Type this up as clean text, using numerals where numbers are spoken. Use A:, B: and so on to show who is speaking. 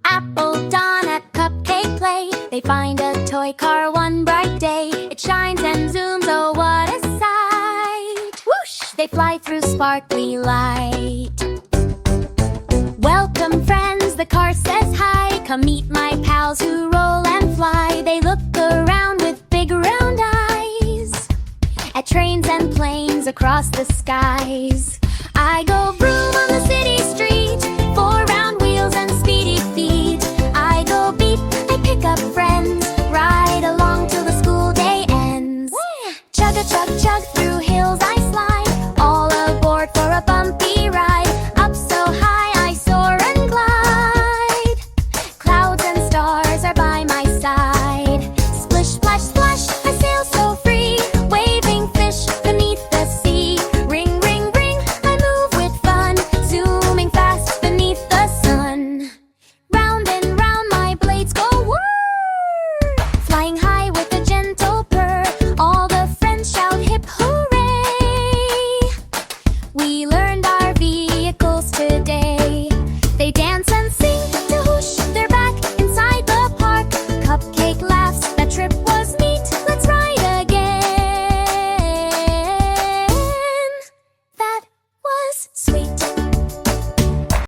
A: Apple dawn at Cupcake play. They find a toy car one bright day. It shines and zooms, oh what a sight! Whoosh! They fly through sparkly light. Welcome friends, the car says hi. Come meet my pals who roll and fly. They look around with big round eyes at trains and planes across the skies. I go